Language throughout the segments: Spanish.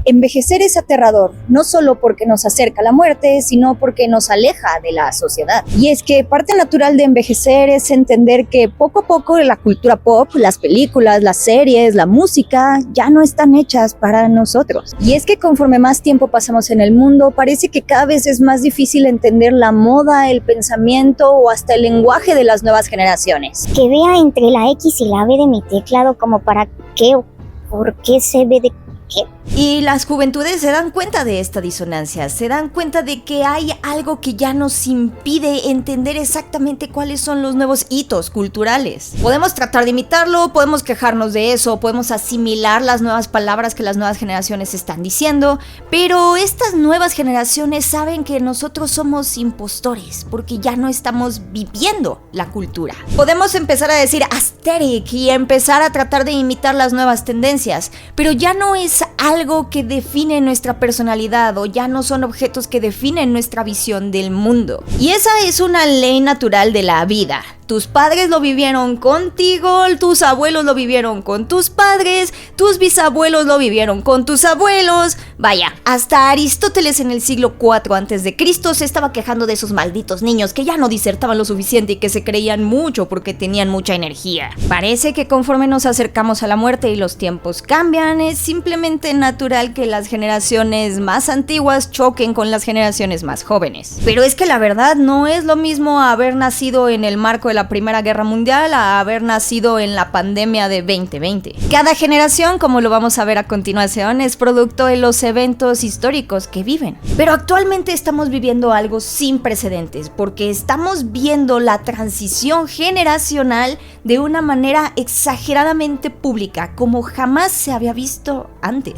Envejecer es aterrador, no solo porque nos acerca a la muerte, sino porque nos aleja de la sociedad. Y es que parte natural de envejecer es entender que poco a poco la cultura pop, las películas, las series, la música, ya no están hechas para nosotros. Y es que conforme más tiempo pasamos en el mundo, parece que cada vez es más difícil entender la moda, el pensamiento o hasta el lenguaje de las nuevas generaciones. Que vea entre la X y la B de mi teclado como para qué o por qué se ve de qué. Y las juventudes se dan cuenta de esta disonancia, se dan cuenta de que hay algo que ya nos impide entender exactamente cuáles son los nuevos hitos culturales. Podemos tratar de imitarlo, podemos quejarnos de eso, podemos asimilar las nuevas palabras que las nuevas generaciones están diciendo, pero estas nuevas generaciones saben que nosotros somos impostores, porque ya no estamos viviendo la cultura. Podemos empezar a decir aesthetic y empezar a tratar de imitar las nuevas tendencias, pero ya no es algo que define nuestra personalidad o ya no son objetos que definen nuestra visión del mundo. Y esa es una ley natural de la vida. Tus padres lo vivieron contigo, tus abuelos lo vivieron con tus padres, tus bisabuelos lo vivieron con tus abuelos. Vaya, hasta Aristóteles en el siglo IV a.C. se estaba quejando de esos malditos niños que ya no disertaban lo suficiente y que se creían mucho porque tenían mucha energía. Parece que conforme nos acercamos a la muerte y los tiempos cambian, es simplemente natural que las generaciones más antiguas choquen con las generaciones más jóvenes. Pero es que la verdad no es lo mismo haber nacido en el marco de la Primera Guerra Mundial a haber nacido en la pandemia de 2020. Cada generación, como lo vamos a ver a continuación, es producto de los eventos históricos que viven. Pero actualmente estamos viviendo algo sin precedentes, porque estamos viendo la transición generacional de una manera exageradamente pública, como jamás se había visto antes.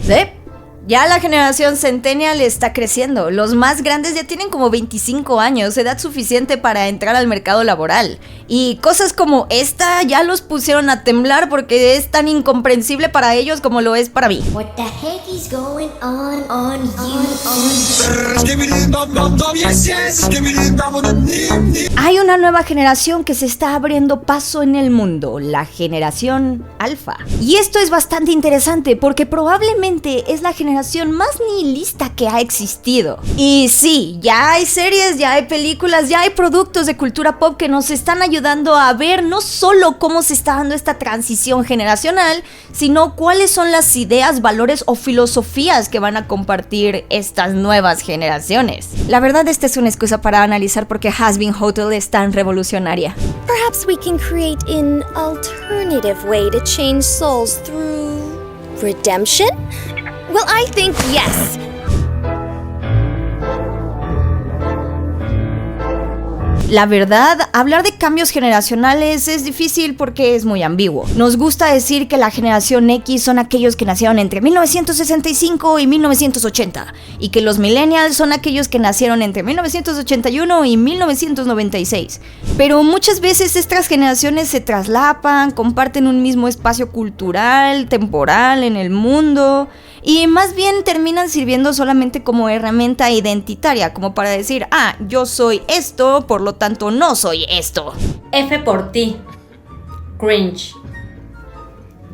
Ya la generación Centennial está creciendo, los más grandes ya tienen como 25 años, edad suficiente para entrar al mercado laboral. Y cosas como esta ya los pusieron a temblar porque es tan incomprensible para ellos como lo es para mí. What the heck is going on you? Hay una nueva generación que se está abriendo paso en el mundo, la generación Alfa. Y esto es bastante interesante porque probablemente es la generación más nihilista que ha existido. Y sí, ya hay series, ya hay películas, ya hay productos de cultura pop que nos están ayudando a ver no solo cómo se está dando esta transición generacional, sino cuáles son las ideas, valores o filosofías que van a compartir estas nuevas generaciones. La verdad, esta es una excusa para analizar por qué Hazbin Hotel es tan revolucionaria. Perhaps we can create an alternative way to change souls through redemption? Well, I think yes. La verdad, hablar de cambios generacionales es difícil porque es muy ambiguo. Nos gusta decir que la generación X son aquellos que nacieron entre 1965 y 1980 y que los millennials son aquellos que nacieron entre 1981 y 1996. Pero muchas veces estas generaciones se traslapan, comparten un mismo espacio cultural, temporal en el mundo y más bien terminan sirviendo solamente como herramienta identitaria, como para decir, yo soy esto, por lo tanto no soy esto. F por ti. Cringe.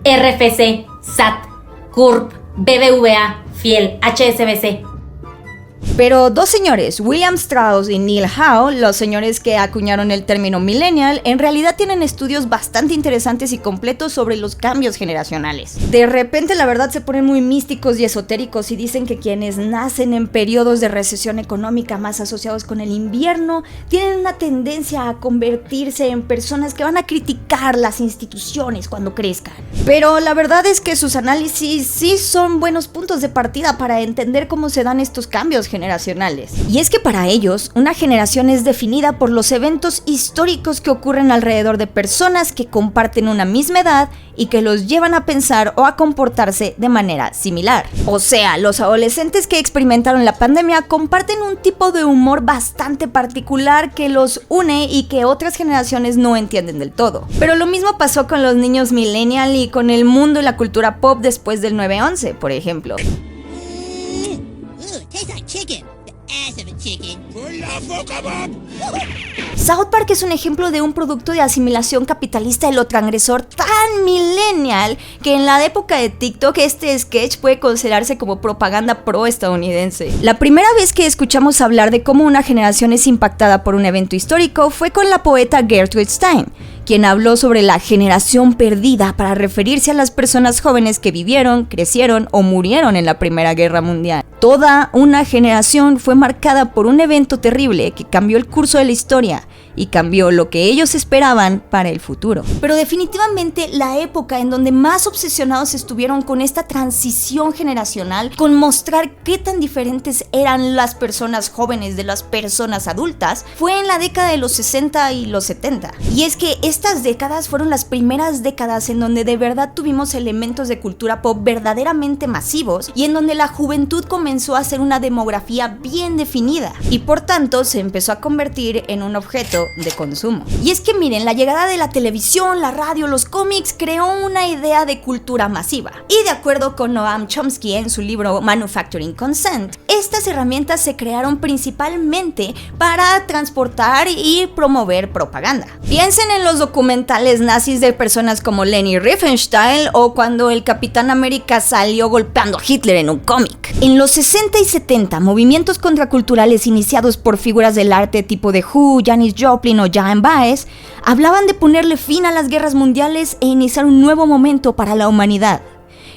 RFC, SAT, CURP, BBVA, Fiel, HSBC. Pero dos señores, William Strauss y Neil Howe, los señores que acuñaron el término millennial, en realidad tienen estudios bastante interesantes y completos sobre los cambios generacionales. De repente la verdad se ponen muy místicos y esotéricos y dicen que quienes nacen en periodos de recesión económica más asociados con el invierno tienen una tendencia a convertirse en personas que van a criticar las instituciones cuando crezcan. Pero la verdad es que sus análisis sí son buenos puntos de partida para entender cómo se dan estos cambios generacionales. Y es que para ellos, una generación es definida por los eventos históricos que ocurren alrededor de personas que comparten una misma edad y que los llevan a pensar o a comportarse de manera similar. O sea, los adolescentes que experimentaron la pandemia comparten un tipo de humor bastante particular que los une y que otras generaciones no entienden del todo. Pero lo mismo pasó con los niños millennial y con el mundo y la cultura pop después del 9/11, por ejemplo. Tastes like chicken. South Park es un ejemplo de un producto de asimilación capitalista de lo transgresor tan millennial que en la época de TikTok este sketch puede considerarse como propaganda pro-estadounidense. La primera vez que escuchamos hablar de cómo una generación es impactada por un evento histórico fue con la poeta Gertrude Stein, quien habló sobre la generación perdida para referirse a las personas jóvenes que vivieron, crecieron o murieron en la Primera Guerra Mundial. Toda una generación fue marcada por un evento terrible que cambió el curso de la historia y cambió lo que ellos esperaban para el futuro. Pero definitivamente la época en donde más obsesionados estuvieron con esta transición generacional, con mostrar qué tan diferentes eran las personas jóvenes de las personas adultas, fue en la década de los 60 y los 70. Y es que estas décadas fueron las primeras décadas en donde de verdad tuvimos elementos de cultura pop verdaderamente masivos y en donde la juventud comenzó a hacer una demografía bien definida y por tanto se empezó a convertir en un objeto de consumo. Y es que miren, la llegada de la televisión, la radio, los cómics creó una idea de cultura masiva. Y de acuerdo con Noam Chomsky en su libro Manufacturing Consent, estas herramientas se crearon principalmente para transportar y promover propaganda. Piensen en los documentales nazis de personas como Leni Riefenstahl o cuando el Capitán América salió golpeando a Hitler en un cómic. En los 60 y 70, movimientos contraculturales iniciados por figuras del arte tipo The Who, Janis Joplin o Joan Baez hablaban de ponerle fin a las guerras mundiales e iniciar un nuevo momento para la humanidad.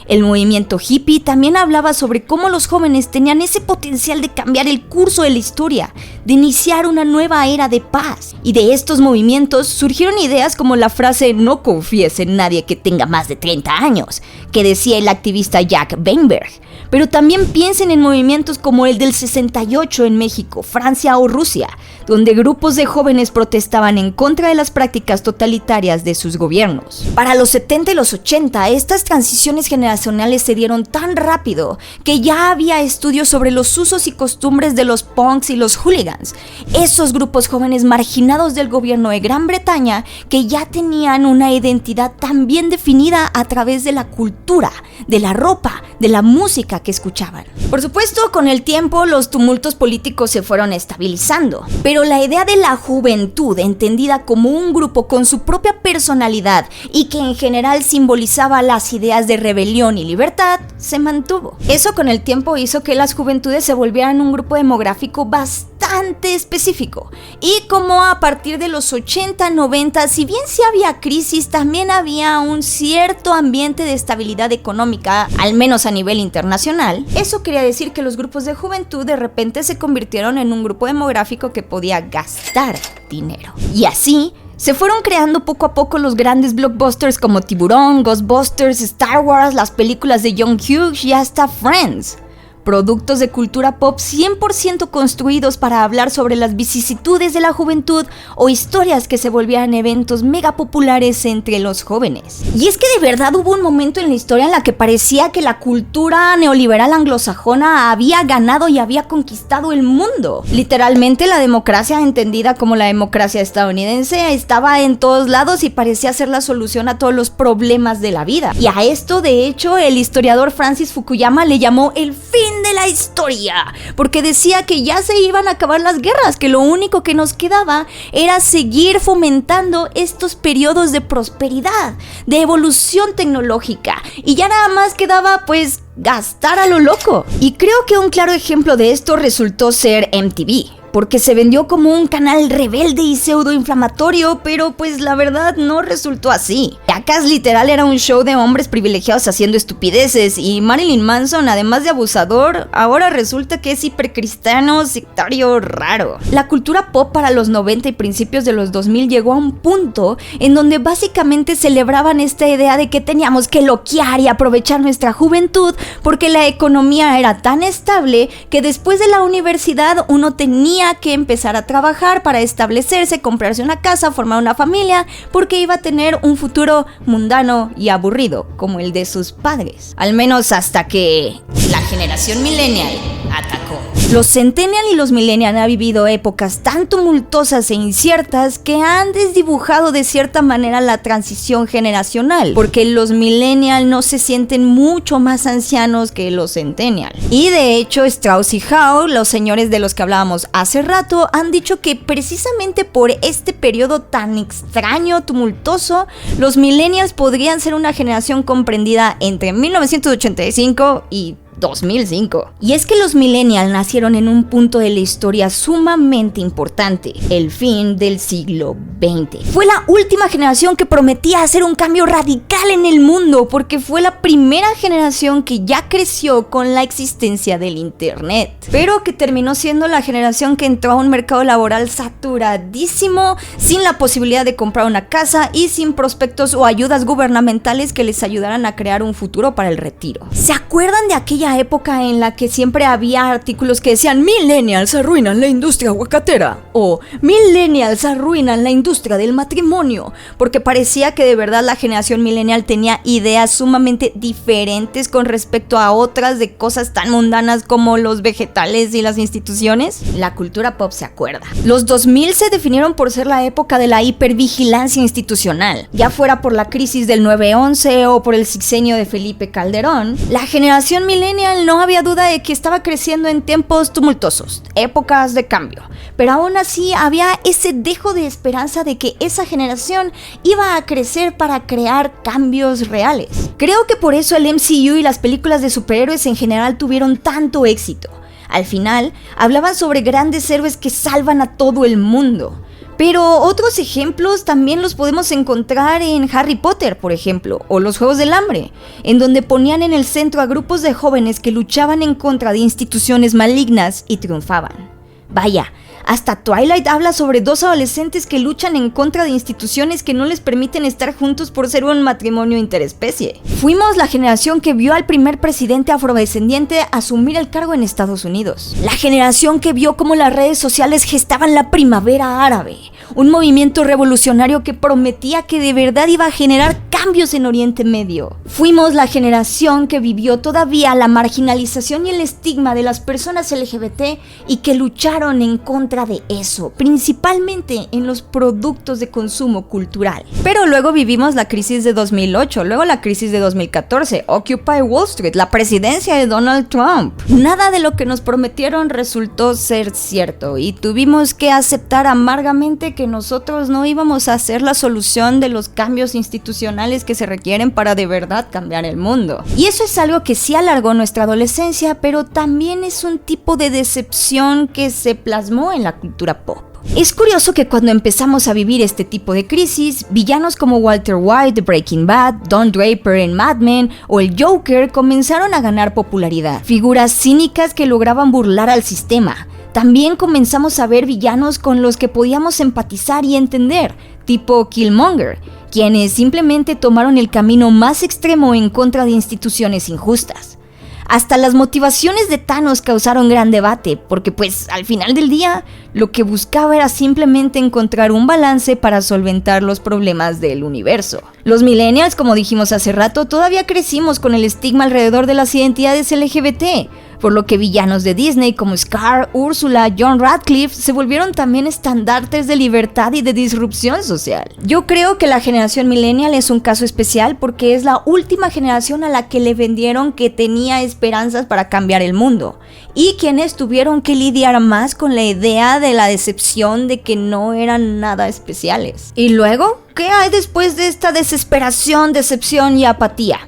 El movimiento hippie también hablaba sobre cómo los jóvenes tenían ese potencial de cambiar el curso de la historia, de iniciar una nueva era de paz. Y de estos movimientos surgieron ideas como la frase "no confíes en nadie que tenga más de 30 años", que decía el activista Jack Weinberg. Pero también piensen en movimientos como el del 68 en México, Francia o Rusia, donde grupos de jóvenes protestaban en contra de las prácticas totalitarias de sus gobiernos. Para los 70 y los 80, estas transiciones generacionales se dieron tan rápido que ya había estudios sobre los usos y costumbres de los punks y los hooligans, esos grupos jóvenes marginados del gobierno de Gran Bretaña que ya tenían una identidad tan bien definida a través de la cultura, de la ropa, de la música que escuchaban. Por supuesto, con el tiempo los tumultos políticos se fueron estabilizando, pero la idea de la juventud, entendida como un grupo con su propia personalidad y que en general simbolizaba las ideas de rebelión y libertad, se mantuvo. Eso con el tiempo hizo que las juventudes se volvieran un grupo demográfico bastante específico. Y como a partir de los 80, 90, si bien sí había crisis, también había un cierto ambiente de estabilidad económica, al menos a nivel internacional. Eso quería decir que los grupos de juventud de repente se convirtieron en un grupo demográfico que podía gastar dinero. Y así se fueron creando poco a poco los grandes blockbusters como Tiburón, Ghostbusters, Star Wars, las películas de John Hughes y hasta Friends. Productos de cultura pop 100% construidos para hablar sobre las vicisitudes de la juventud o historias que se volvían eventos mega populares entre los jóvenes. Y es que de verdad hubo un momento en la historia en la que parecía que la cultura neoliberal anglosajona había ganado y había conquistado el mundo. Literalmente la democracia, entendida como la democracia estadounidense, estaba en todos lados y parecía ser la solución a todos los problemas de la vida. Y a esto, de hecho, el historiador Francis Fukuyama le llamó el fin de la historia, porque decía que ya se iban a acabar las guerras, que lo único que nos quedaba era seguir fomentando estos periodos de prosperidad, de evolución tecnológica, y ya nada más quedaba pues gastar a lo loco. Y creo que un claro ejemplo de esto resultó ser MTV, porque se vendió como un canal rebelde y pseudoinflamatorio, pero pues la verdad no resultó así. Jackass literal era un show de hombres privilegiados haciendo estupideces, y Marilyn Manson, además de abusador, ahora resulta que es hipercristiano, sectario, raro. La cultura pop para los 90 y principios de los 2000 llegó a un punto en donde básicamente celebraban esta idea de que teníamos que loquear y aprovechar nuestra juventud porque la economía era tan estable que después de la universidad uno tenía tenía que empezar a trabajar para establecerse, comprarse una casa, formar una familia, porque iba a tener un futuro mundano y aburrido, como el de sus padres. Al menos hasta que la generación millennial atacó. Los centennial y los millennial han vivido épocas tan tumultuosas e inciertas que han desdibujado de cierta manera la transición generacional, porque los millennial no se sienten mucho más ancianos que los centennial. Y de hecho Strauss y Howe, los señores de los que hablábamos hace rato, han dicho que precisamente por este periodo tan extraño, tumultuoso, los millennials podrían ser una generación comprendida entre 1985 y 2005. Y es que los millennials nacieron en un punto de la historia sumamente importante, el fin del siglo XX. Fue la última generación que prometía hacer un cambio radical en el mundo, porque fue la primera generación que ya creció con la existencia del internet, pero que terminó siendo la generación que entró a un mercado laboral saturadísimo, sin la posibilidad de comprar una casa y sin prospectos o ayudas gubernamentales que les ayudaran a crear un futuro para el retiro. ¿Se acuerdan de aquella época en la que siempre había artículos que decían millennials arruinan la industria aguacatera o millennials arruinan la industria del matrimonio? Porque parecía que de verdad la generación millennial tenía ideas sumamente diferentes con respecto a otras de cosas tan mundanas como los vegetales y las instituciones. La cultura pop se acuerda. Los 2000 se definieron por ser la época de la hipervigilancia institucional, ya fuera por la crisis del 9/11 o por el sexenio de Felipe Calderón. La generación millennial no había duda de que estaba creciendo en tiempos tumultuosos, épocas de cambio, pero aún así había ese dejo de esperanza de que esa generación iba a crecer para crear cambios reales. Creo que por eso el MCU y las películas de superhéroes en general tuvieron tanto éxito. Al final, hablaban sobre grandes héroes que salvan a todo el mundo. Pero otros ejemplos también los podemos encontrar en Harry Potter, por ejemplo, o los Juegos del Hambre, en donde ponían en el centro a grupos de jóvenes que luchaban en contra de instituciones malignas y triunfaban. Vaya, hasta Twilight habla sobre dos adolescentes que luchan en contra de instituciones que no les permiten estar juntos por ser un matrimonio interespecie. Fuimos la generación que vio al primer presidente afrodescendiente asumir el cargo en Estados Unidos. La generación que vio cómo las redes sociales gestaban la primavera árabe, un movimiento revolucionario que prometía que de verdad iba a generar cambios en Oriente Medio. Fuimos la generación que vivió todavía la marginalización y el estigma de las personas LGBT y que lucharon en contra de eso, principalmente en los productos de consumo cultural. Pero luego vivimos la crisis de 2008, luego la crisis de 2014, Occupy Wall Street, la presidencia de Donald Trump. Nada de lo que nos prometieron resultó ser cierto y tuvimos que aceptar amargamente que nosotros no íbamos a ser la solución de los cambios institucionales que se requieren para de verdad cambiar el mundo. Y eso es algo que sí alargó nuestra adolescencia, pero también es un tipo de decepción que se plasmó en la cultura pop. Es curioso que cuando empezamos a vivir este tipo de crisis, villanos como Walter White de Breaking Bad, Don Draper en Mad Men o el Joker comenzaron a ganar popularidad. Figuras cínicas que lograban burlar al sistema. También comenzamos a ver villanos con los que podíamos empatizar y entender, tipo Killmonger, quienes simplemente tomaron el camino más extremo en contra de instituciones injustas. Hasta las motivaciones de Thanos causaron gran debate, porque pues al final del día lo que buscaba era simplemente encontrar un balance para solventar los problemas del universo. Los millennials, como dijimos hace rato, todavía crecimos con el estigma alrededor de las identidades LGBT, por lo que villanos de Disney como Scar, Úrsula, John Radcliffe se volvieron también estandartes de libertad y de disrupción social. Yo creo que la generación millennial es un caso especial porque es la última generación a la que le vendieron que tenía esperanzas para cambiar el mundo y quienes tuvieron que lidiar más con la idea de la decepción de que no eran nada especiales. ¿Y luego? ¿Qué hay después de esta desesperación, decepción y apatía?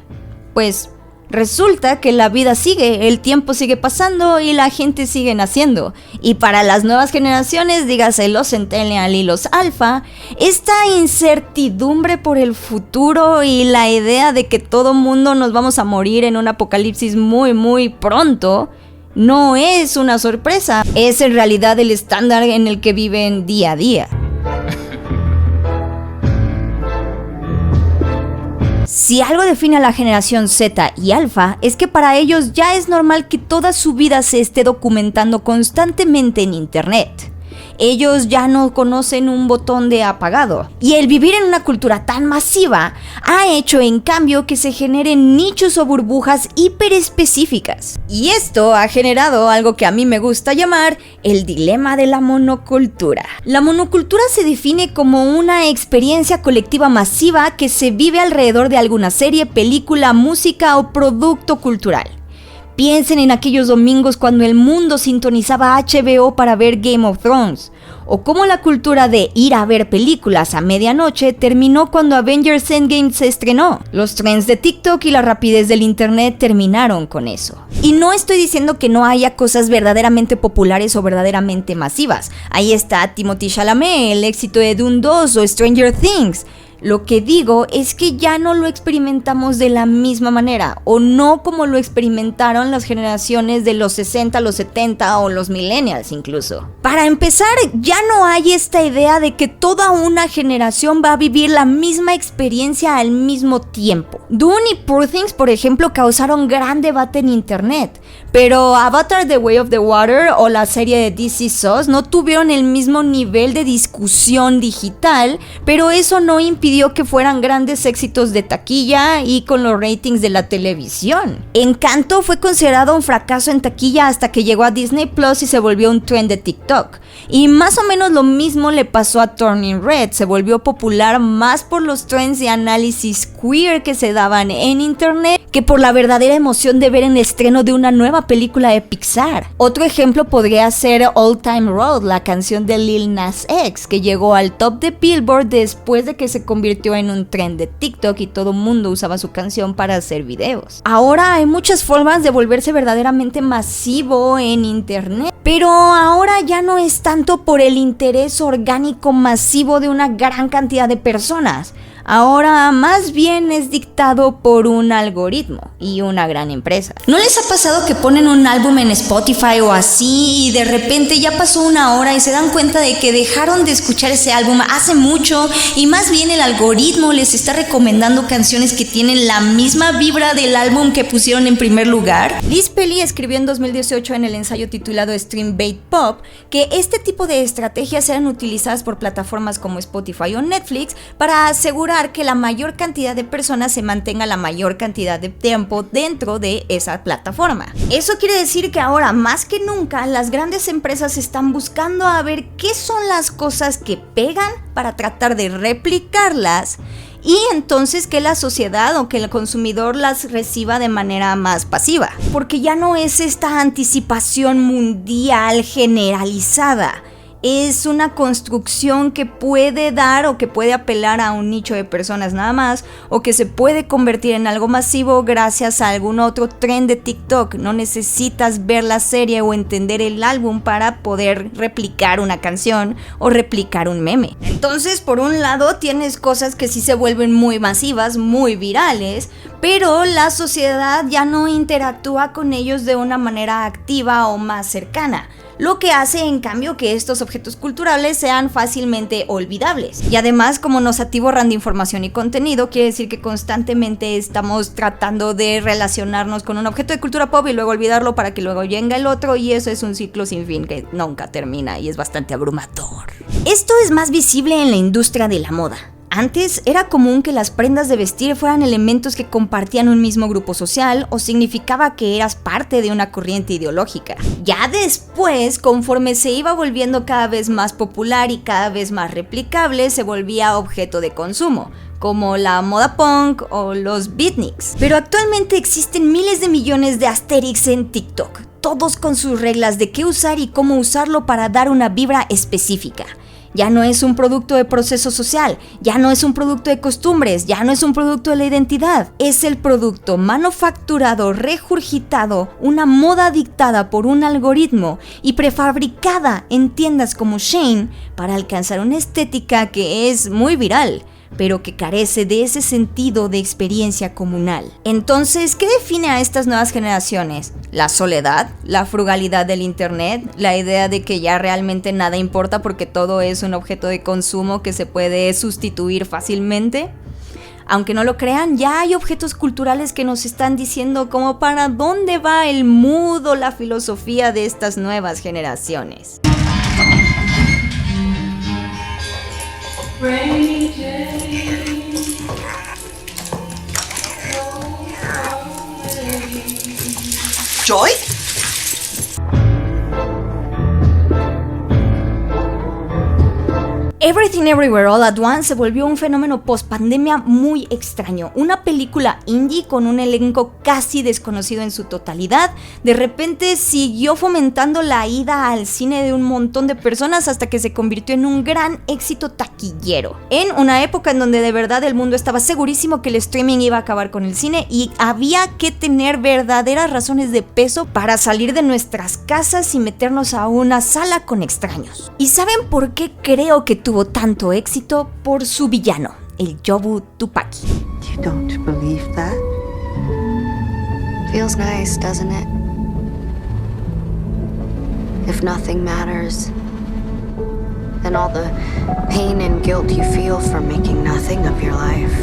Pues resulta que la vida sigue, el tiempo sigue pasando y la gente sigue naciendo. Y para las nuevas generaciones, dígase los Centennial y los Alpha, esta incertidumbre por el futuro y la idea de que todo mundo nos vamos a morir en un apocalipsis muy pronto, no es una sorpresa, es en realidad el estándar en el que viven día a día. Si algo define a la generación Z y Alpha es que para ellos ya es normal que toda su vida se esté documentando constantemente en internet. Ellos ya no conocen un botón de apagado. Y el vivir en una cultura tan masiva ha hecho en cambio que se generen nichos o burbujas hiperespecíficas. Y esto ha generado algo que a mí me gusta llamar el dilema de la monocultura. La monocultura se define como una experiencia colectiva masiva que se vive alrededor de alguna serie, película, música o producto cultural. Piensen en aquellos domingos cuando el mundo sintonizaba HBO para ver Game of Thrones, o cómo la cultura de ir a ver películas a medianoche terminó cuando Avengers Endgame se estrenó. Los trends de TikTok y la rapidez del internet terminaron con eso. Y no estoy diciendo que no haya cosas verdaderamente populares o verdaderamente masivas. Ahí está Timothée Chalamet, el éxito de Dune 2 o Stranger Things. Lo que digo es que ya no lo experimentamos de la misma manera, o no como lo experimentaron las generaciones de los 60, los 70 o los millennials incluso. Para empezar, ya no hay esta idea de que toda una generación va a vivir la misma experiencia al mismo tiempo. Dune y Poor Things, por ejemplo, causaron gran debate en internet, pero Avatar: The Way of the Water o la serie de DC SOS no tuvieron el mismo nivel de discusión digital, pero eso no impidió que fueran grandes éxitos de taquilla y con los ratings de la televisión. Encanto fue considerado un fracaso en taquilla hasta que llegó a Disney Plus y se volvió un trend de TikTok. Y más o menos lo mismo le pasó a Turning Red, se volvió popular más por los trends de análisis queer que se daban en internet que por la verdadera emoción de ver el estreno de una nueva película de Pixar. Otro ejemplo podría ser Old Time Road, la canción de Lil Nas X, que llegó al top de Billboard después de que se convirtió en un trend de TikTok y todo el mundo usaba su canción para hacer videos. Ahora hay muchas formas de volverse verdaderamente masivo en internet, pero ahora ya no es tanto por el interés orgánico masivo de una gran cantidad de personas. Ahora más bien es dictado por un algoritmo y una gran empresa. ¿No les ha pasado que ponen un álbum en Spotify o así y de repente ya pasó una hora y se dan cuenta de que dejaron de escuchar ese álbum hace mucho y más bien el algoritmo les está recomendando canciones que tienen la misma vibra del álbum que pusieron en primer lugar? Liz Pelly escribió en 2018 en el ensayo titulado Stream Bait Pop que este tipo de estrategias eran utilizadas por plataformas como Spotify o Netflix para asegurar que la mayor cantidad de personas se mantenga la mayor cantidad de tiempo dentro de esa plataforma. Eso quiere decir que ahora más que nunca las grandes empresas están buscando a ver qué son las cosas que pegan para tratar de replicarlas y entonces que la sociedad o que el consumidor las reciba de manera más pasiva, porque ya no es esta anticipación mundial generalizada. Es una construcción que puede dar o que puede apelar a un nicho de personas nada más, o que se puede convertir en algo masivo gracias a algún otro trend de TikTok. No necesitas ver la serie o entender el álbum para poder replicar una canción o replicar un meme. Entonces, por un lado, tienes cosas que sí se vuelven muy masivas, muy virales, pero la sociedad ya no interactúa con ellos de una manera activa o más cercana. Lo que hace en cambio que estos objetos culturales sean fácilmente olvidables. Y además, como nos atiborran de información y contenido, quiere decir que constantemente estamos tratando de relacionarnos con un objeto de cultura pop y luego olvidarlo para que luego venga el otro, y eso es un ciclo sin fin que nunca termina y es bastante abrumador. Esto es más visible en la industria de la moda. Antes era común que las prendas de vestir fueran elementos que compartían un mismo grupo social o significaba que eras parte de una corriente ideológica. Ya después, conforme se iba volviendo cada vez más popular y cada vez más replicable, se volvía objeto de consumo, como la moda punk o los beatniks. Pero actualmente existen miles de millones de Asterix en TikTok, todos con sus reglas de qué usar y cómo usarlo para dar una vibra específica. Ya no es un producto de proceso social, ya no es un producto de costumbres, ya no es un producto de la identidad. Es el producto manufacturado, regurgitado, una moda dictada por un algoritmo y prefabricada en tiendas como Shein para alcanzar una estética que es muy viral, pero que carece de ese sentido de experiencia comunal. Entonces, ¿qué define a estas nuevas generaciones? ¿La soledad? ¿La frugalidad del internet? ¿La idea de que ya realmente nada importa porque todo es un objeto de consumo que se puede sustituir fácilmente? Aunque no lo crean, ya hay objetos culturales que nos están diciendo como para dónde va el mood o la filosofía de estas nuevas generaciones. ¿Joy? Everything Everywhere All at Once se volvió un fenómeno post-pandemia muy extraño. Una película indie con un elenco casi desconocido en su totalidad, de repente siguió fomentando la ida al cine de un montón de personas hasta que se convirtió en un gran éxito taquillero. En una época en donde de verdad el mundo estaba segurísimo que el streaming iba a acabar con el cine y había que tener verdaderas razones de peso para salir de nuestras casas y meternos a una sala con extraños. ¿Y saben por qué creo que tuvo tanto éxito? Por su villano, el Jobu Tupaki. You don't believe that? Feels nice, doesn't it? If nothing matters, then all the pain and guilt you feel for making nothing of your life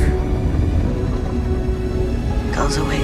goes away.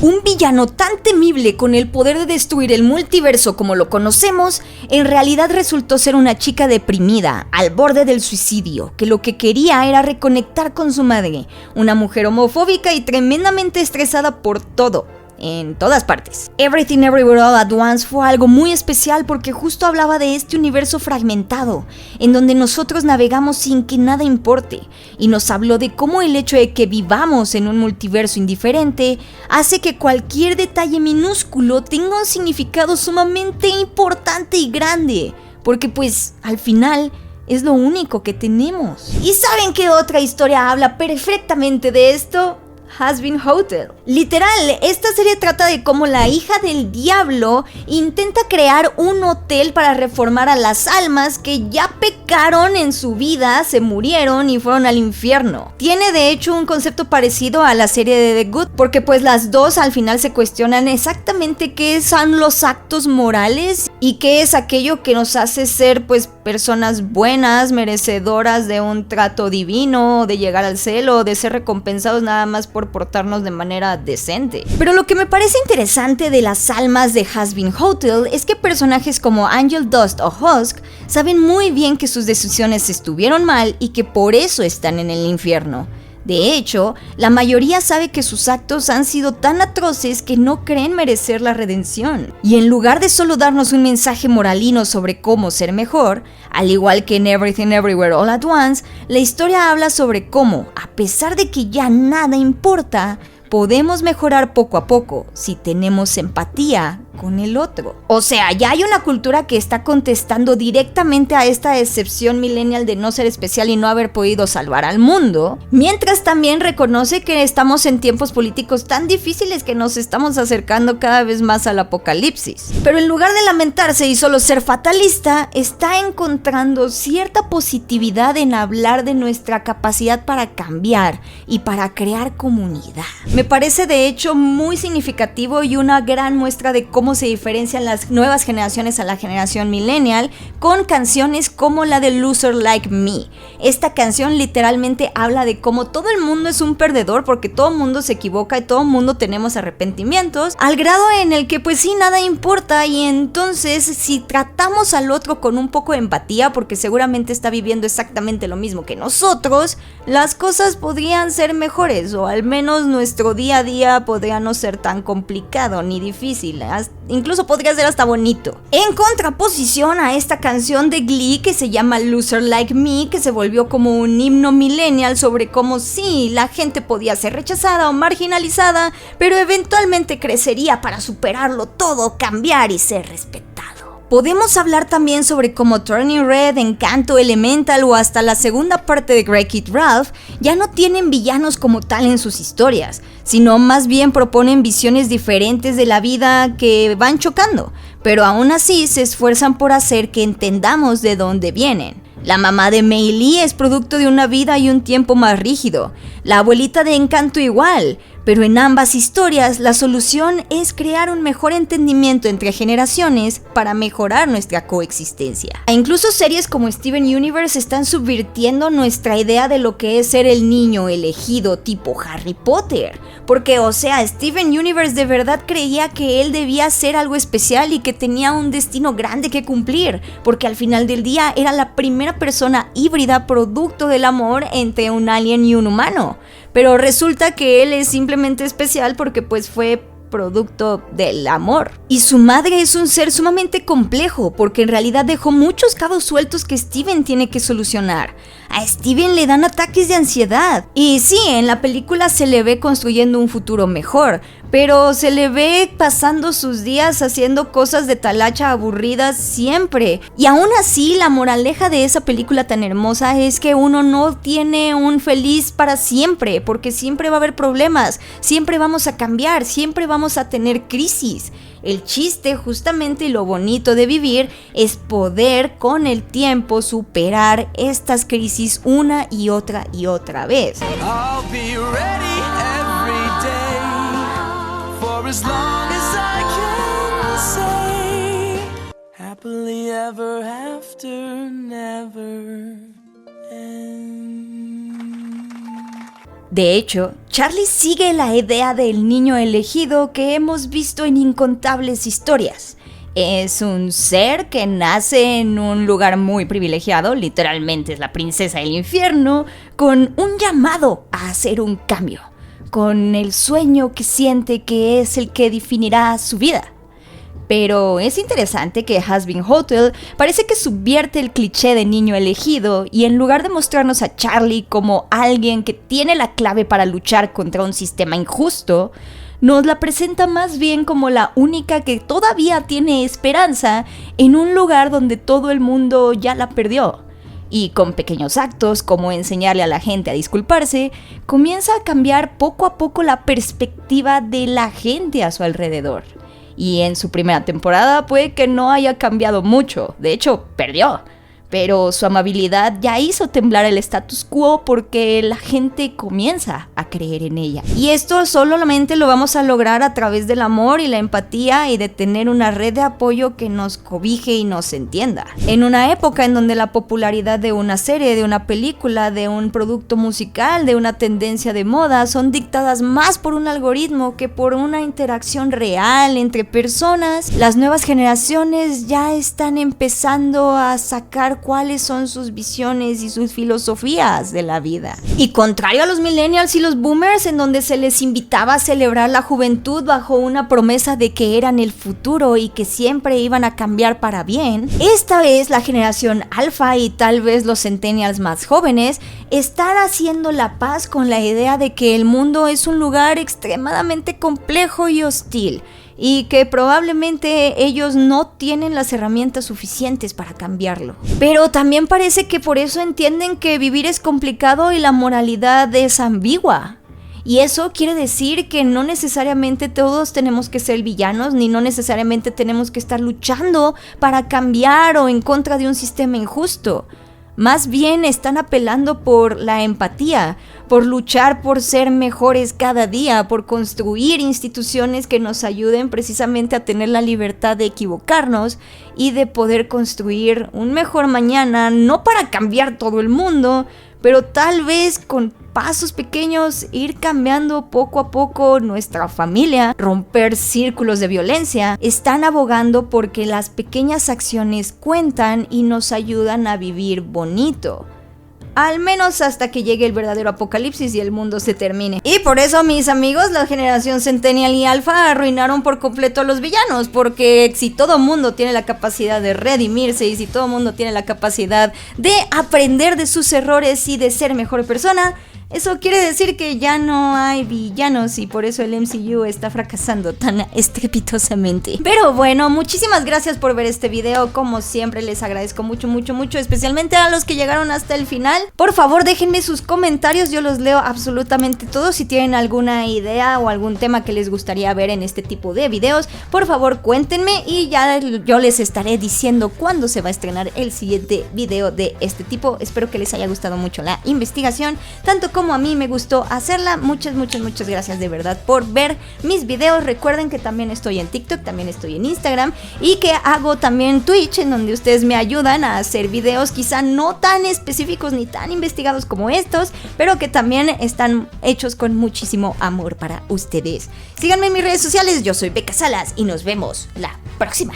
Un villano tan temible con el poder de destruir el multiverso como lo conocemos, en realidad resultó ser una chica deprimida, al borde del suicidio, que lo que quería era reconectar con su madre, una mujer homofóbica y tremendamente estresada por todo, en todas partes. Everything Everywhere All at Once fue algo muy especial porque justo hablaba de este universo fragmentado, en donde nosotros navegamos sin que nada importe, y nos habló de cómo el hecho de que vivamos en un multiverso indiferente hace que cualquier detalle minúsculo tenga un significado sumamente importante y grande, porque pues al final es lo único que tenemos. ¿Y saben qué otra historia habla perfectamente de esto? Hazbin Hotel. Literal, esta serie trata de cómo la hija del diablo intenta crear un hotel para reformar a las almas que ya pecaron en su vida, se murieron y fueron al infierno. Tiene de hecho un concepto parecido a la serie de The Good, porque pues las dos al final se cuestionan exactamente qué son los actos morales y qué es aquello que nos hace ser pues personas buenas, merecedoras de un trato divino, de llegar al cielo, de ser recompensados nada más por portarnos de manera decente. Pero lo que me parece interesante de las almas de Hazbin Hotel es que personajes como Angel Dust o Husk saben muy bien que sus decisiones estuvieron mal y que por eso están en el infierno. De hecho, la mayoría sabe que sus actos han sido tan atroces que no creen merecer la redención. Y en lugar de solo darnos un mensaje moralino sobre cómo ser mejor, al igual que en Everything Everywhere All at Once, la historia habla sobre cómo, a pesar de que ya nada importa, podemos mejorar poco a poco si tenemos empatía con el otro. O sea, ya hay una cultura que está contestando directamente a esta excepción millennial de no ser especial y no haber podido salvar al mundo, mientras también reconoce que estamos en tiempos políticos tan difíciles que nos estamos acercando cada vez más al apocalipsis. Pero en lugar de lamentarse y solo ser fatalista, está encontrando cierta positividad en hablar de nuestra capacidad para cambiar y para crear comunidad. Me parece de hecho muy significativo y una gran muestra de cómo se diferencian las nuevas generaciones a la generación millennial con canciones como la de Loser Like Me. Esta canción literalmente habla de cómo todo el mundo es un perdedor porque todo el mundo se equivoca y todo el mundo tenemos arrepentimientos, al grado en el que pues sí, nada importa, y entonces si tratamos al otro con un poco de empatía porque seguramente está viviendo exactamente lo mismo que nosotros, las cosas podrían ser mejores, o al menos nuestro día a día podría no ser tan complicado ni difícil, incluso podría ser hasta bonito. En contraposición a esta canción de Glee que se llama Loser Like Me, que se volvió como un himno millennial sobre cómo sí, la gente podía ser rechazada o marginalizada, pero eventualmente crecería para superarlo todo, cambiar y ser respetado. Podemos hablar también sobre cómo Turning Red, Encanto, Elemental o hasta la segunda parte de Wreck-It Ralph ya no tienen villanos como tal en sus historias, sino más bien proponen visiones diferentes de la vida que van chocando, pero aún así se esfuerzan por hacer que entendamos de dónde vienen. La mamá de Mei Lee es producto de una vida y un tiempo más rígido, la abuelita de Encanto igual, Pero en ambas historias, la solución es crear un mejor entendimiento entre generaciones para mejorar nuestra coexistencia. E incluso series como Steven Universe están subvirtiendo nuestra idea de lo que es ser el niño elegido tipo Harry Potter. Porque, o sea, Steven Universe de verdad creía que él debía ser algo especial y que tenía un destino grande que cumplir, porque al final del día era la primera persona híbrida producto del amor entre un alien y un humano. Pero resulta que él es simplemente especial porque pues fue producto del amor. Y su madre es un ser sumamente complejo porque en realidad dejó muchos cabos sueltos que Steven tiene que solucionar. A Steven le dan ataques de ansiedad. Y sí, en la película se le ve construyendo un futuro mejor, pero se le ve pasando sus días haciendo cosas de talacha aburridas siempre. Y aún así, la moraleja de esa película tan hermosa es que uno no tiene un feliz para siempre, porque siempre va a haber problemas, siempre vamos a cambiar, siempre vamos a tener crisis. El chiste, justamente, y lo bonito de vivir es poder con el tiempo superar estas crisis una y otra vez. I'll be ready every day for as long as I can say happily ever after, never end. De hecho, Charlie sigue la idea del niño elegido que hemos visto en incontables historias. Es un ser que nace en un lugar muy privilegiado, literalmente es la princesa del infierno, con un llamado a hacer un cambio, con el sueño que siente que es el que definirá su vida. Pero es interesante que Hazbin Hotel parece que subvierte el cliché de niño elegido y en lugar de mostrarnos a Charlie como alguien que tiene la clave para luchar contra un sistema injusto, nos la presenta más bien como la única que todavía tiene esperanza en un lugar donde todo el mundo ya la perdió. Y con pequeños actos como enseñarle a la gente a disculparse, comienza a cambiar poco a poco la perspectiva de la gente a su alrededor. Y en su primera temporada puede que no haya cambiado mucho, de hecho perdió. Pero su amabilidad ya hizo temblar el status quo porque la gente comienza a creer en ella. Y esto solamente lo vamos a lograr a través del amor y la empatía y de tener una red de apoyo que nos cobije y nos entienda. En una época en donde la popularidad de una serie, de una película, de un producto musical, de una tendencia de moda son dictadas más por un algoritmo que por una interacción real entre personas, las nuevas generaciones ya están empezando a sacar cuáles son sus visiones y sus filosofías de la vida. Y contrario a los millennials y los boomers, en donde se les invitaba a celebrar la juventud bajo una promesa de que eran el futuro y que siempre iban a cambiar para bien, esta vez la generación alfa y tal vez los centennials más jóvenes están haciendo la paz con la idea de que el mundo es un lugar extremadamente complejo y hostil, y que probablemente ellos no tienen las herramientas suficientes para cambiarlo. Pero también parece que por eso entienden que vivir es complicado y la moralidad es ambigua. Y eso quiere decir que no necesariamente todos tenemos que ser villanos, ni no necesariamente tenemos que estar luchando para cambiar o en contra de un sistema injusto. Más bien están apelando por la empatía, por luchar por ser mejores cada día, por construir instituciones que nos ayuden precisamente a tener la libertad de equivocarnos y de poder construir un mejor mañana, no para cambiar todo el mundo, pero tal vez con pasos pequeños ir cambiando poco a poco nuestra familia, romper círculos de violencia. Están abogando porque las pequeñas acciones cuentan y nos ayudan a vivir bonito. Al menos hasta que llegue el verdadero apocalipsis y el mundo se termine. Y por eso, mis amigos, la generación Centennial y Alpha arruinaron por completo a los villanos. Porque si todo mundo tiene la capacidad de redimirse y si todo mundo tiene la capacidad de aprender de sus errores y de ser mejor persona, eso quiere decir que ya no hay villanos y por eso el MCU está fracasando tan estrepitosamente. Pero bueno, muchísimas gracias por ver este video. Como siempre les agradezco mucho, especialmente a los que llegaron hasta el final. Por favor, déjenme sus comentarios, yo los leo absolutamente todos. Si tienen alguna idea o algún tema que les gustaría ver en este tipo de videos, por favor cuéntenme y ya yo les estaré diciendo cuándo se va a estrenar el siguiente video de este tipo. Espero que les haya gustado mucho la investigación, tanto como como a mí me gustó hacerla. Muchas gracias de verdad por ver mis videos. Recuerden que también estoy en TikTok, también estoy en Instagram y que hago también Twitch, en donde ustedes me ayudan a hacer videos quizá no tan específicos ni tan investigados como estos, pero que también están hechos con muchísimo amor para ustedes. Síganme en mis redes sociales, yo soy Becca Salas y nos vemos la próxima.